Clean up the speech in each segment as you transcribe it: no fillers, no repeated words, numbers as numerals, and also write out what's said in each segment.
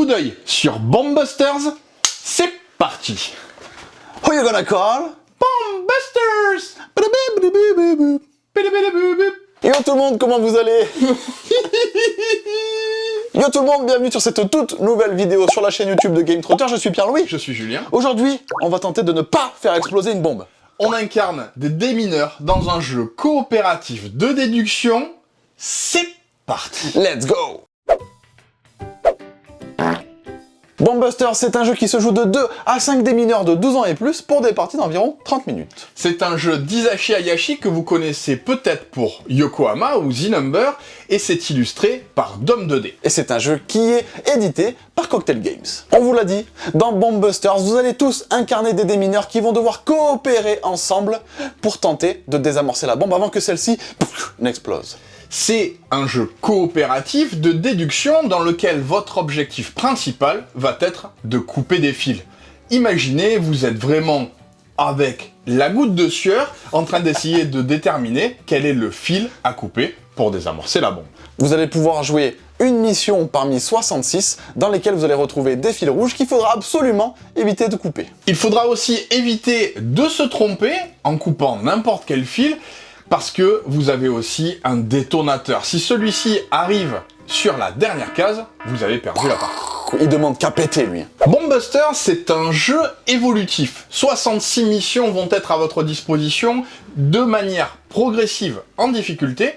coup d'œil sur Bombbusters, c'est parti. Who you gonna call? Bombbusters. Yo tout le monde, comment vous allez? Yo tout le monde, bienvenue sur cette toute nouvelle vidéo sur la chaîne YouTube de Game Trotter, je suis Pierre-Louis. Je suis Julien. Aujourd'hui, on va tenter de ne pas faire exploser une bombe. On incarne des démineurs dans un jeu coopératif de déduction. C'est parti. Let's go! Bombbusters, c'est un jeu qui se joue de 2 à 5 démineurs de 12 ans et plus pour des parties d'environ 30 minutes. C'est un jeu d'Hisashi Hayashi que vous connaissez peut-être pour Yokohama ou The Number, et c'est illustré par Dom 2D. Et c'est un jeu qui est édité par Cocktail Games. On vous l'a dit, dans Bombbusters, vous allez tous incarner des démineurs qui vont devoir coopérer ensemble pour tenter de désamorcer la bombe avant que celle-ci n'explose. C'est un jeu coopératif de déduction dans lequel votre objectif principal va être de couper des fils. Imaginez, vous êtes vraiment avec la goutte de sueur en train d'essayer de déterminer quel est le fil à couper pour désamorcer la bombe. Vous allez pouvoir jouer une mission parmi 66 dans lesquelles vous allez retrouver des fils rouges qu'il faudra absolument éviter de couper. Il faudra aussi éviter de se tromper en coupant n'importe quel fil, parce que vous avez aussi un détonateur. Si celui-ci arrive sur la dernière case, vous avez perdu la partie. Il demande qu'à péter, lui. Bombbusters, c'est un jeu évolutif. 66 missions vont être à votre disposition de manière progressive en difficulté.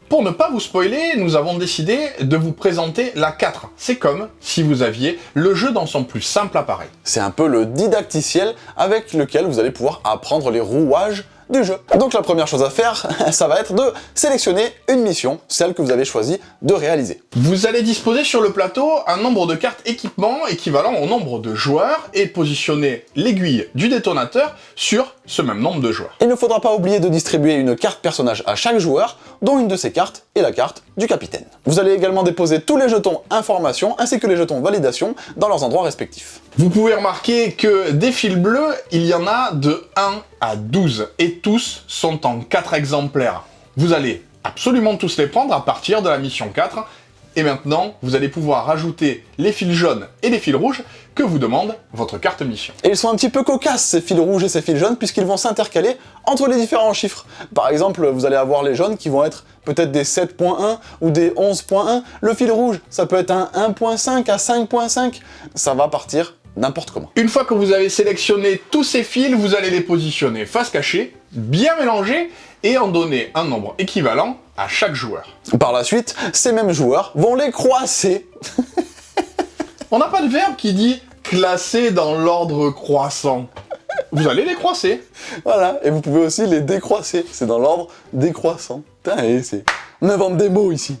Pour ne pas vous spoiler, nous avons décidé de vous présenter la 4. C'est comme si vous aviez le jeu dans son plus simple appareil. C'est un peu le didacticiel avec lequel vous allez pouvoir apprendre les rouages du jeu. Donc la première chose à faire, ça va être de sélectionner une mission, celle que vous avez choisi de réaliser. Vous allez disposer sur le plateau un nombre de cartes équipement équivalent au nombre de joueurs et positionner l'aiguille du détonateur sur ce même nombre de joueurs. Il ne faudra pas oublier de distribuer une carte personnage à chaque joueur, dont une de ces cartes est la carte du capitaine. Vous allez également déposer tous les jetons information ainsi que les jetons validation dans leurs endroits respectifs. Vous pouvez remarquer que des fils bleus, il y en a de 1 à 12 et tous sont en 4 exemplaires. Vous allez absolument tous les prendre à partir de la mission 4 et maintenant vous allez pouvoir rajouter les fils jaunes et les fils rouges que vous demande votre carte mission. Et ils sont un petit peu cocasses ces fils rouges et ces fils jaunes puisqu'ils vont s'intercaler entre les différents chiffres. Par exemple, vous allez avoir les jaunes qui vont être peut-être des 7.1 ou des 11.1. Le fil rouge, ça peut être un 1.5 à 5.5. Ça va partir n'importe comment. Une fois que vous avez sélectionné tous ces fils, vous allez les positionner face cachée, bien mélangés, et en donner un nombre équivalent à chaque joueur. Par la suite, ces mêmes joueurs vont les croiser. On n'a pas de verbe qui dit classer dans l'ordre croissant. Vous allez les croiser. Voilà, et vous pouvez aussi les décroiser. C'est dans l'ordre décroissant. Putain, et c'est... On invente des mots ici.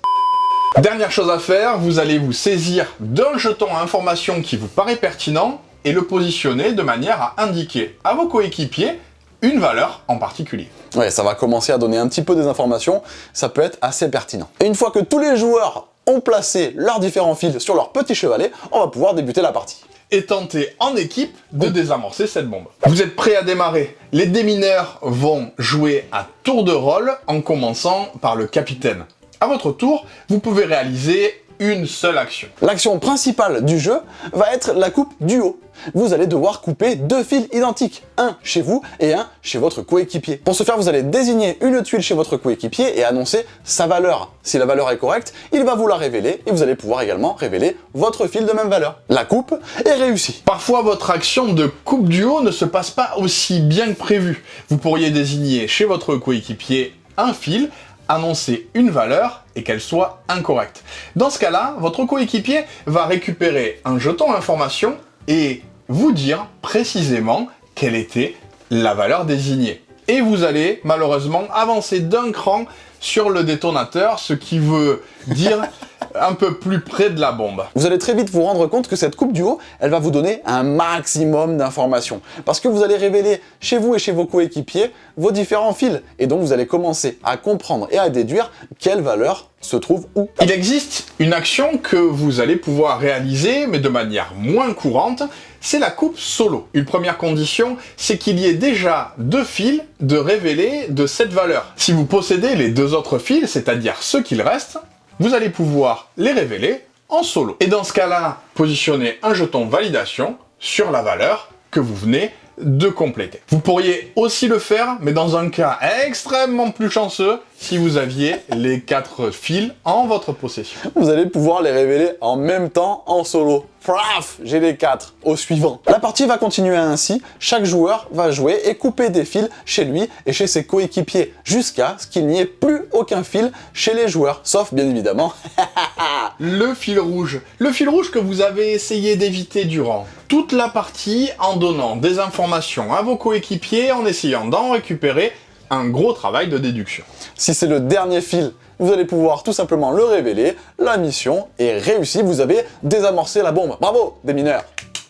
Dernière chose à faire, vous allez vous saisir d'un jeton à information qui vous paraît pertinent et le positionner de manière à indiquer à vos coéquipiers une valeur en particulier. Ouais, ça va commencer à donner un petit peu des informations, ça peut être assez pertinent. Et une fois que tous les joueurs ont placé leurs différents fils sur leur petit chevalet, on va pouvoir débuter la partie. Et tenter en équipe de désamorcer cette bombe. Vous êtes prêts à démarrer? Les démineurs vont jouer à tour de rôle en commençant par le capitaine. À votre tour, vous pouvez réaliser une seule action. L'action principale du jeu va être la coupe duo. Vous allez devoir couper 2 fils identiques, un chez vous et un chez votre coéquipier. Pour ce faire, vous allez désigner une tuile chez votre coéquipier et annoncer sa valeur. Si la valeur est correcte, il va vous la révéler et vous allez pouvoir également révéler votre fil de même valeur. La coupe est réussie. Parfois, votre action de coupe duo ne se passe pas aussi bien que prévu. Vous pourriez désigner chez votre coéquipier un fil, annoncer une valeur et qu'elle soit incorrecte. Dans ce cas-là, votre coéquipier va récupérer un jeton information et vous dire précisément quelle était la valeur désignée. Et vous allez malheureusement avancer d'un cran sur le détonateur, ce qui veut dire un peu plus près de la bombe. Vous allez très vite vous rendre compte que cette coupe duo, elle va vous donner un maximum d'informations. Parce que vous allez révéler chez vous et chez vos coéquipiers vos différents fils. Et donc vous allez commencer à comprendre et à déduire quelle valeur se trouve où. Il existe une action que vous allez pouvoir réaliser, mais de manière moins courante, c'est la coupe solo. Une première condition, c'est qu'il y ait déjà 2 fils de révélés de cette valeur. Si vous possédez les 2 autres fils, c'est-à-dire ceux qu'il reste, vous allez pouvoir les révéler en solo. Et dans ce cas-là, positionnez un jeton validation sur la valeur que vous venez de compléter. Vous pourriez aussi le faire, mais dans un cas extrêmement plus chanceux, si vous aviez les 4 fils en votre possession. Vous allez pouvoir les révéler en même temps en solo. Paf, j'ai les 4. Au suivant. La partie va continuer ainsi. Chaque joueur va jouer et couper des fils chez lui et chez ses coéquipiers, jusqu'à ce qu'il n'y ait plus aucun fil chez les joueurs, sauf bien évidemment le fil rouge. Le fil rouge que vous avez essayé d'éviter durant toute la partie en donnant des informations à vos coéquipiers, en essayant d'en récupérer un gros travail de déduction. Si c'est le dernier fil, vous allez pouvoir tout simplement le révéler, la mission est réussie, vous avez désamorcé la bombe. Bravo, des mineurs!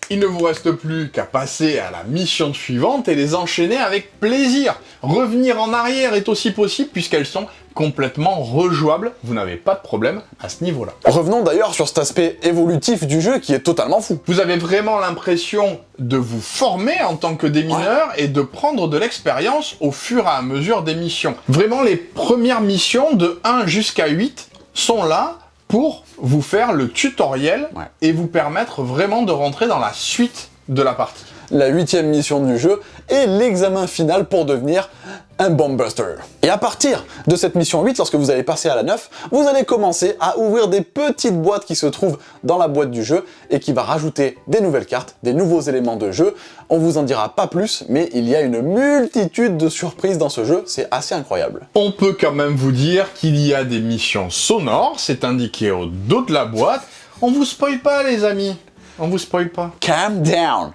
Il ne vous reste plus qu'à passer à la mission suivante et les enchaîner avec plaisir. Revenir en arrière est aussi possible puisqu'elles sont complètement rejouables, vous n'avez pas de problème à ce niveau-là. Revenons d'ailleurs sur cet aspect évolutif du jeu qui est totalement fou. Vous avez vraiment l'impression de vous former en tant que démineur et de prendre de l'expérience au fur et à mesure des missions. Vraiment, les premières missions de 1 jusqu'à 8 sont là pour vous faire le tutoriel et vous permettre vraiment de rentrer dans la suite de la partie. La 8e mission du jeu est l'examen final pour devenir un Bomb Buster. Et à partir de cette mission 8, lorsque vous allez passer à la 9, vous allez commencer à ouvrir des petites boîtes qui se trouvent dans la boîte du jeu et qui va rajouter des nouvelles cartes, des nouveaux éléments de jeu. On vous en dira pas plus, mais il y a une multitude de surprises dans ce jeu, c'est assez incroyable. On peut quand même vous dire qu'il y a des missions sonores, c'est indiqué au dos de la boîte. On vous spoil pas les amis, on vous spoil pas. Calm down!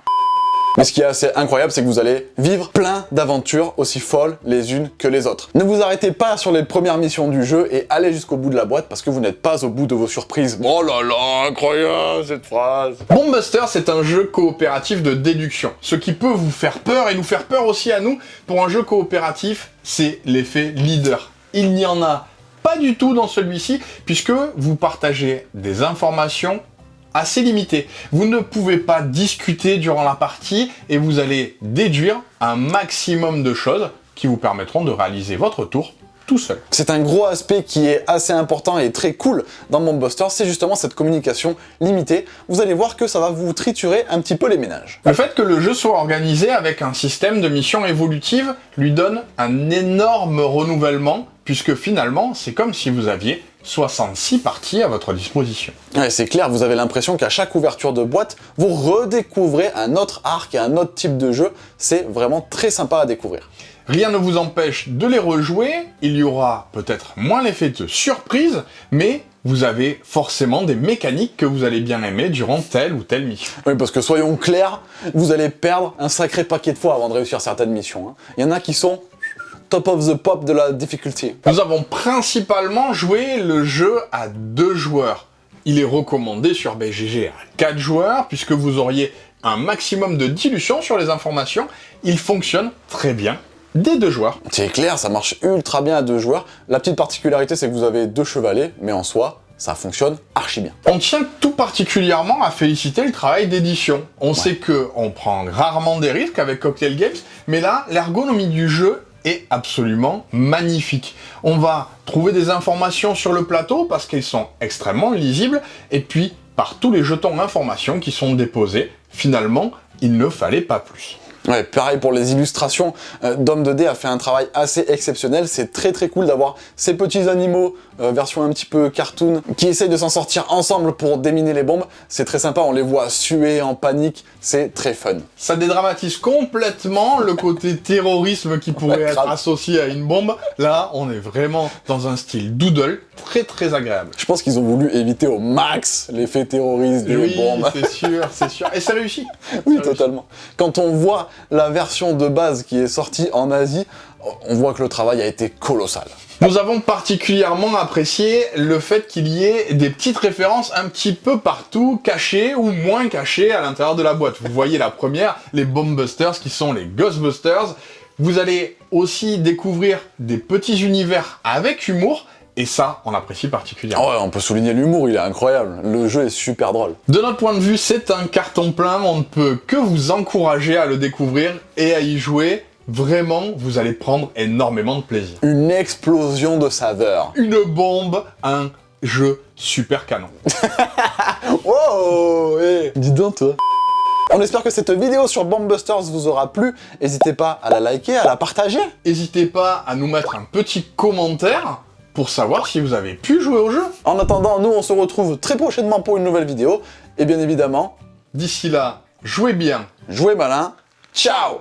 Mais ce qui est assez incroyable, c'est que vous allez vivre plein d'aventures aussi folles les unes que les autres. Ne vous arrêtez pas sur les premières missions du jeu et allez jusqu'au bout de la boîte parce que vous n'êtes pas au bout de vos surprises. Oh là là, incroyable cette phrase! Bomb Buster, c'est un jeu coopératif de déduction. Ce qui peut vous faire peur et nous faire peur aussi à nous, pour un jeu coopératif, c'est l'effet leader. Il n'y en a pas du tout dans celui-ci, puisque vous partagez des informations assez limité. Vous ne pouvez pas discuter durant la partie et vous allez déduire un maximum de choses qui vous permettront de réaliser votre tour tout seul. C'est un gros aspect qui est assez important et très cool dans Bomb Buster, c'est justement cette communication limitée. Vous allez voir que ça va vous triturer un petit peu les ménages. Le fait que le jeu soit organisé avec un système de missions évolutives lui donne un énorme renouvellement, puisque finalement, c'est comme si vous aviez 66 parties à votre disposition. Ouais, c'est clair, vous avez l'impression qu'à chaque ouverture de boîte, vous redécouvrez un autre arc et un autre type de jeu. C'est vraiment très sympa à découvrir. Rien ne vous empêche de les rejouer, il y aura peut-être moins l'effet de surprise, mais vous avez forcément des mécaniques que vous allez bien aimer durant telle ou telle mission. Oui, parce que soyons clairs, vous allez perdre un sacré paquet de fois avant de réussir certaines missions. Il y en a qui sont top of the pop de la difficulté. Nous avons principalement joué le jeu à 2 joueurs. Il est recommandé sur BGG à 4 joueurs, puisque vous auriez un maximum de dilution sur les informations. Il fonctionne très bien des 2 joueurs. C'est clair, ça marche ultra bien à 2 joueurs. La petite particularité, c'est que vous avez 2 chevalets, mais en soi, ça fonctionne archi bien. On tient tout particulièrement à féliciter le travail d'édition. On sait qu'on prend rarement des risques avec Cocktail Games, mais là, l'ergonomie du jeu est absolument magnifique. On va trouver des informations sur le plateau parce qu'elles sont extrêmement lisibles, et puis par tous les jetons informations qui sont déposés, finalement, il ne fallait pas plus. Ouais, pareil pour les illustrations, Dom 2D a fait un travail assez exceptionnel, c'est très cool d'avoir ces petits animaux, version un petit peu cartoon, qui essayent de s'en sortir ensemble pour déminer les bombes. C'est très sympa, on les voit suer en panique, c'est très fun. Ça dédramatise complètement le côté terrorisme qui pourrait être associé à une bombe. Là, on est vraiment dans un style doodle, très agréable. Je pense qu'ils ont voulu éviter au max l'effet terroriste des bombes. Oui, c'est sûr. Et ça réussit. Oui, totalement. Quand on voit la version de base qui est sortie en Asie, on voit que le travail a été colossal. Nous avons particulièrement apprécié le fait qu'il y ait des petites références un petit peu partout, cachées ou moins cachées à l'intérieur de la boîte. Vous voyez la première, les Bomb Busters qui sont les Ghostbusters. Vous allez aussi découvrir des petits univers avec humour, et ça, on apprécie particulièrement. Oh ouais, on peut souligner l'humour, il est incroyable. Le jeu est super drôle. De notre point de vue, c'est un carton plein, on ne peut que vous encourager à le découvrir et à y jouer. Vraiment, vous allez prendre énormément de plaisir. Une explosion de saveurs. Une bombe, un jeu super canon. Wow, dis donc toi. On espère que cette vidéo sur Bombbusters vous aura plu. N'hésitez pas à la liker, à la partager. N'hésitez pas à nous mettre un petit commentaire pour savoir si vous avez pu jouer au jeu. En attendant, nous on se retrouve très prochainement pour une nouvelle vidéo. Et bien évidemment, D'ici là, jouez bien. jouez malin. Ciao!